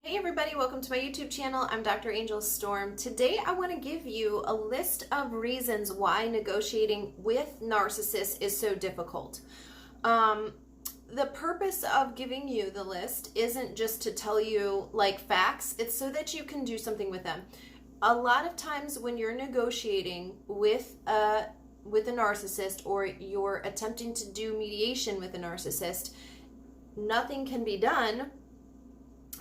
Hey everybody, welcome to my YouTube channel. I'm Dr. Angel Storm. Today I want to give you a list of reasons why negotiating with narcissists is so difficult. The purpose of giving you the list isn't just to tell you like facts, it's so that you can do something with them. A lot of times when you're negotiating with a narcissist or you're attempting to do mediation with a narcissist, nothing can be done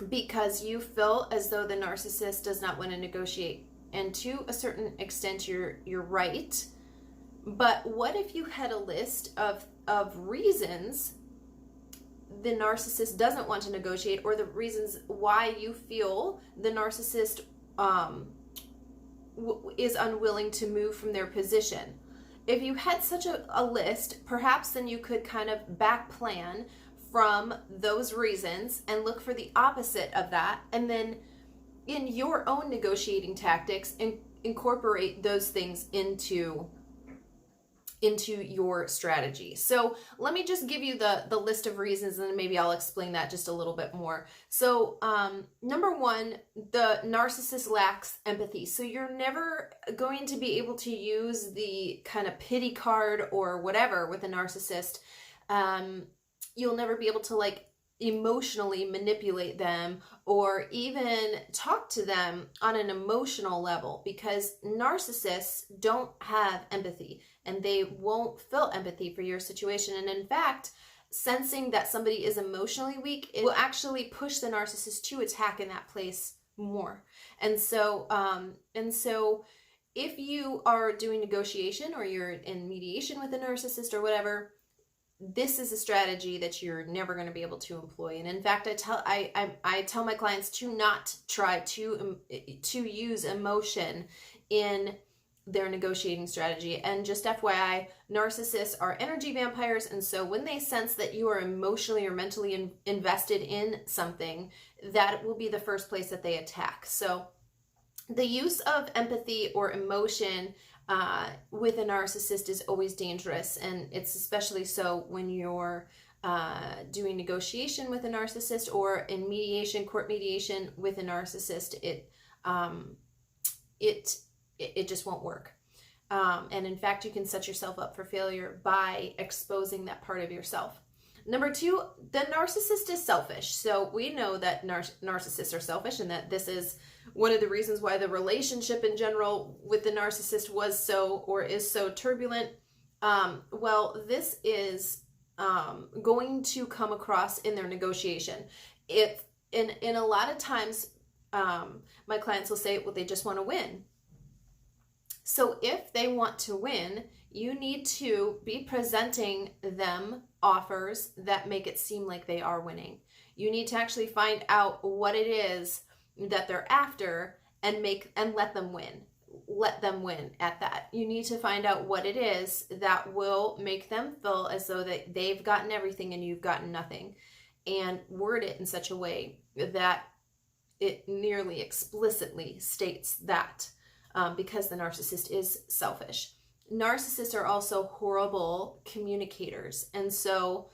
because you feel as though the narcissist does not want to negotiate. And to a certain extent, you're right. But what if you had a list of reasons the narcissist doesn't want to negotiate, or the reasons why you feel the narcissist is unwilling to move from their position? If you had such a list, perhaps then you could kind of back plan from those reasons and look for the opposite of that, and then in your own negotiating tactics incorporate those things into your strategy. So let me just give you the list of reasons, and then maybe I'll explain that just a little bit more. So number one, the narcissist lacks empathy. So you're never going to be able to use the kind of pity card or whatever with a narcissist. You'll never be able to like emotionally manipulate them or even talk to them on an emotional level, because narcissists don't have empathy and they won't feel empathy for your situation. And in fact, sensing that somebody is emotionally weak, it will actually push the narcissist to attack in that place more. And so if you are doing negotiation or you're in mediation with a narcissist or whatever, this is a strategy that you're never going to be able to employ. And in fact, I tell my clients to not try to use emotion in their negotiating strategy. And just FYI, narcissists are energy vampires, and so when they sense that you are emotionally or mentally invested in something, that will be the first place that they attack. So the use of empathy or emotion with a narcissist is always dangerous, and it's especially so when you're doing negotiation with a narcissist or in mediation, court mediation with a narcissist. It just won't work. And in fact, you can set yourself up for failure by exposing that part of yourself. Number two, the narcissist is selfish. So we know that narcissists are selfish, and that this is one of the reasons why the relationship in general with the narcissist was so or is so turbulent. Well, this is going to come across in their negotiation. If in a lot of times, my clients will say, well, they just want to win. So if they want to win, you need to be presenting them offers that make it seem like they are winning. You need to actually find out what it is that they're after and let them win. Let them win at that. You need to find out what it is that will make them feel as though that they've gotten everything and you've gotten nothing, and word it in such a way that it nearly explicitly states that, because the narcissist is selfish. Narcissists are also horrible communicators. And so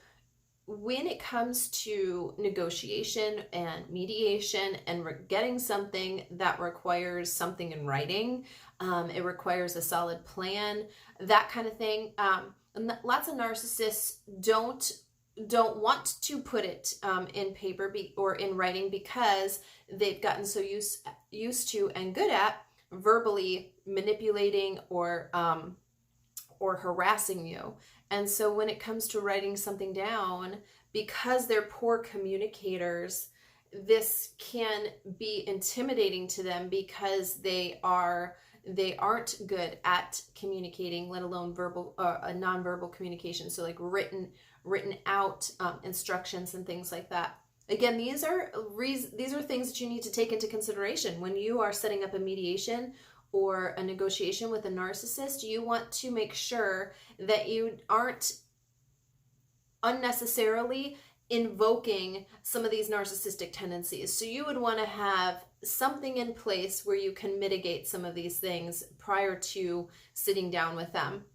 when it comes to negotiation and mediation and getting something that requires something in writing, it requires a solid plan, that kind of thing. And lots of narcissists don't want to put it in paper or in writing, because they've gotten so used to and good at verbally manipulating or harassing you. And so when it comes to writing something down, because they're poor communicators, this can be intimidating to them, because they aren't good at communicating, let alone verbal, nonverbal communication. So like written out instructions and things like that. Again, these are things that you need to take into consideration when you are setting up a mediation or a negotiation with a narcissist. You want to make sure that you aren't unnecessarily invoking some of these narcissistic tendencies. So you would want to have something in place where you can mitigate some of these things prior to sitting down with them.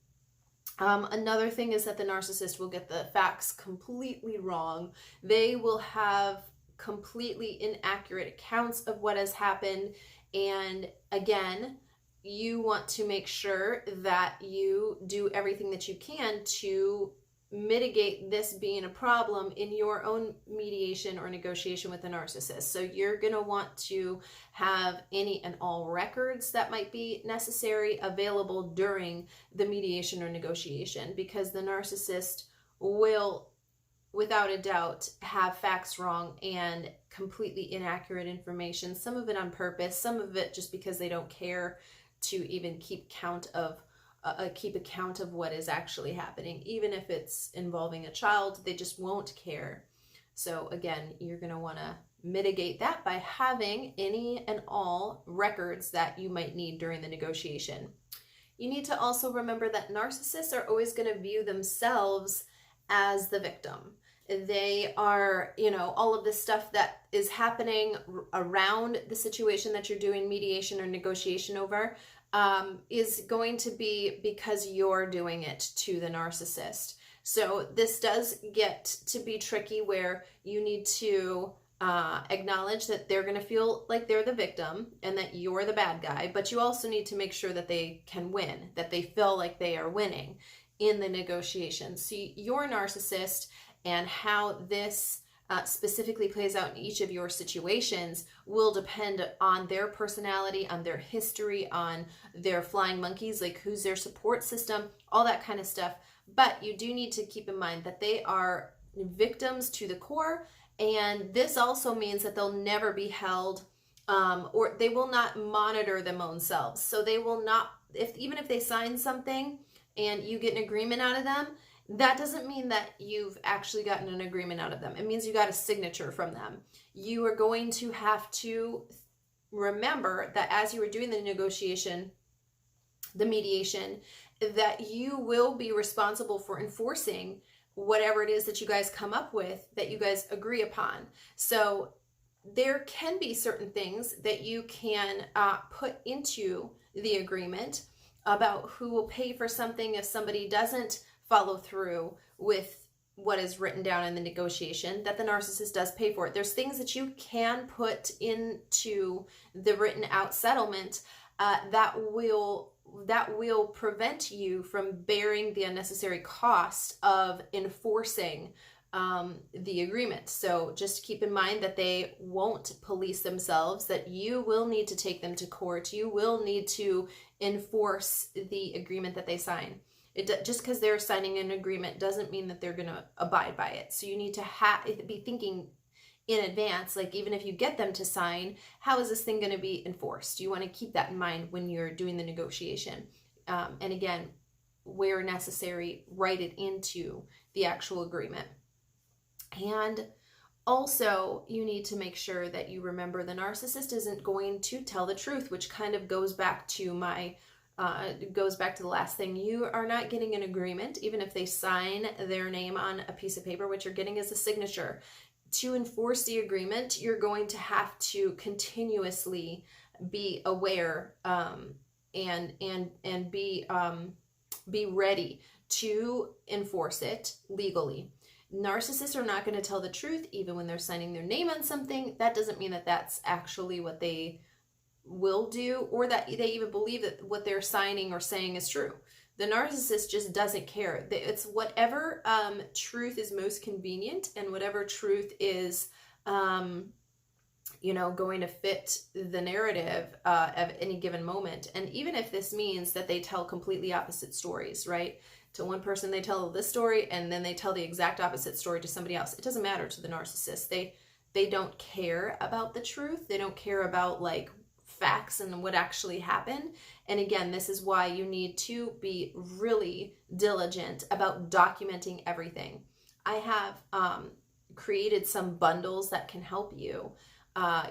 Another thing is that the narcissist will get the facts completely wrong. They will have completely inaccurate accounts of what has happened. And again, you want to make sure that you do everything that you can to mitigate this being a problem in your own mediation or negotiation with a narcissist. So you're going to want to have any and all records that might be necessary available during the mediation or negotiation, because the narcissist will, without a doubt, have facts wrong and completely inaccurate information, some of it on purpose, some of it just because they don't care to even keep account of what is actually happening. Even if it's involving a child, they just won't care. So again, you're going to want to mitigate that by having any and all records that you might need during the negotiation. You need to also remember that narcissists are always going to view themselves as the victim. They are, all of this stuff that is happening around the situation that you're doing mediation or negotiation over is going to be because you're doing it to the narcissist. So this does get to be tricky, where you need to acknowledge that they're going to feel like they're the victim and that you're the bad guy, but you also need to make sure that they can win, that they feel like they are winning in the negotiation. See, your narcissist and how this specifically plays out in each of your situations will depend on their personality, on their history, on their flying monkeys, like who's their support system, all that kind of stuff. But you do need to keep in mind that they are victims to the core, and this also means that they'll never be held or they will not monitor them own selves. So they will not, even if they sign something and you get an agreement out of them, that doesn't mean that you've actually gotten an agreement out of them. It means you got a signature from them. You are going to have to remember that as you are doing the negotiation, the mediation, that you will be responsible for enforcing whatever it is that you guys come up with, that you guys agree upon. So there can be certain things that you can put into the agreement about who will pay for something if somebody doesn't follow through with what is written down in the negotiation, that the narcissist does pay for it. There's things that you can put into the written out settlement that will prevent you from bearing the unnecessary cost of enforcing the agreement. So just keep in mind that they won't police themselves, that you will need to take them to court. You will need to enforce the agreement that they sign. Just because they're signing an agreement doesn't mean that they're going to abide by it. So you need to be thinking in advance, like even if you get them to sign, how is this thing going to be enforced? You want to keep that in mind when you're doing the negotiation. And again, where necessary, write it into the actual agreement. And also, you need to make sure that you remember the narcissist isn't going to tell the truth, which kind of goes back to the last thing. You are not getting an agreement, even if they sign their name on a piece of paper. What you're getting is a signature. To enforce the agreement, you're going to have to continuously be aware and be ready to enforce it legally. Narcissists are not going to tell the truth even when they're signing their name on something. That doesn't mean that that's actually what they will do, or that they even believe that what they're signing or saying is true. The narcissist just doesn't care. It's whatever truth is most convenient and whatever truth is going to fit the narrative at any given moment. And even if this means that they tell completely opposite stories, right? To one person they tell this story and then they tell the exact opposite story to somebody else. It doesn't matter to the narcissist. They don't care about the truth. They don't care about like facts and what actually happened. And again, this is why you need to be really diligent about documenting everything. I have created some bundles that can help you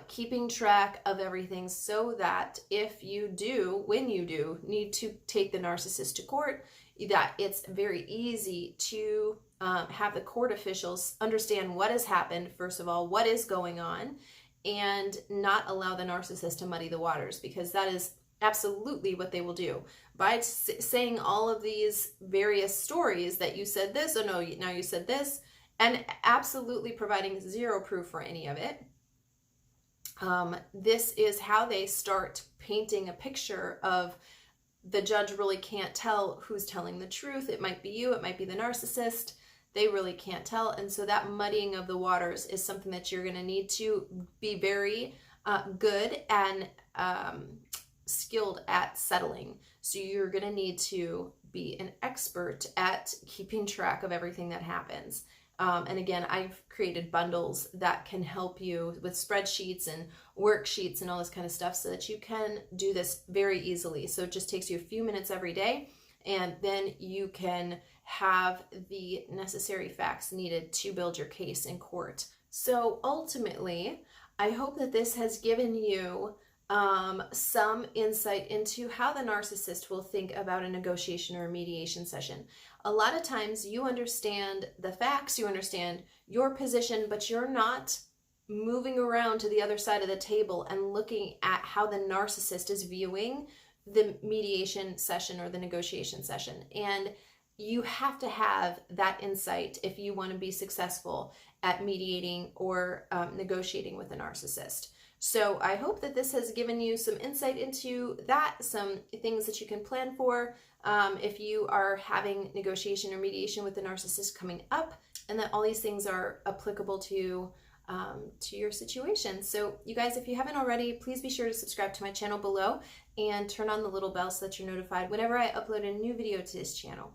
keeping track of everything, so that when you do need to take the narcissist to court, that it's very easy to have the court officials understand what has happened, first of all, what is going on, and not allow the narcissist to muddy the waters, because that is absolutely what they will do. By saying all of these various stories that you said this, oh no, now you said this, and absolutely providing zero proof for any of it. This is how they start painting a picture of the judge really can't tell who's telling the truth. It might be you, it might be the narcissist. They really can't tell. And so that muddying of the waters is something that you're going to need to be very good and skilled at settling. So you're going to need to be an expert at keeping track of everything that happens. And again, I've created bundles that can help you with spreadsheets and worksheets and all this kind of stuff so that you can do this very easily. So it just takes you a few minutes every day, and then you can have the necessary facts needed to build your case in court. So ultimately, I hope that this has given you some insight into how the narcissist will think about a negotiation or a mediation session. A lot of times you understand the facts, you understand your position, but you're not moving around to the other side of the table and looking at how the narcissist is viewing the mediation session or the negotiation session. And you have to have that insight if you want to be successful at mediating or negotiating with a narcissist. So I hope that this has given you some insight into that, some things that you can plan for if you are having negotiation or mediation with the narcissist coming up, and that all these things are applicable to your situation. So you guys, if you haven't already, please be sure to subscribe to my channel below and turn on the little bell so that you're notified whenever I upload a new video to this channel.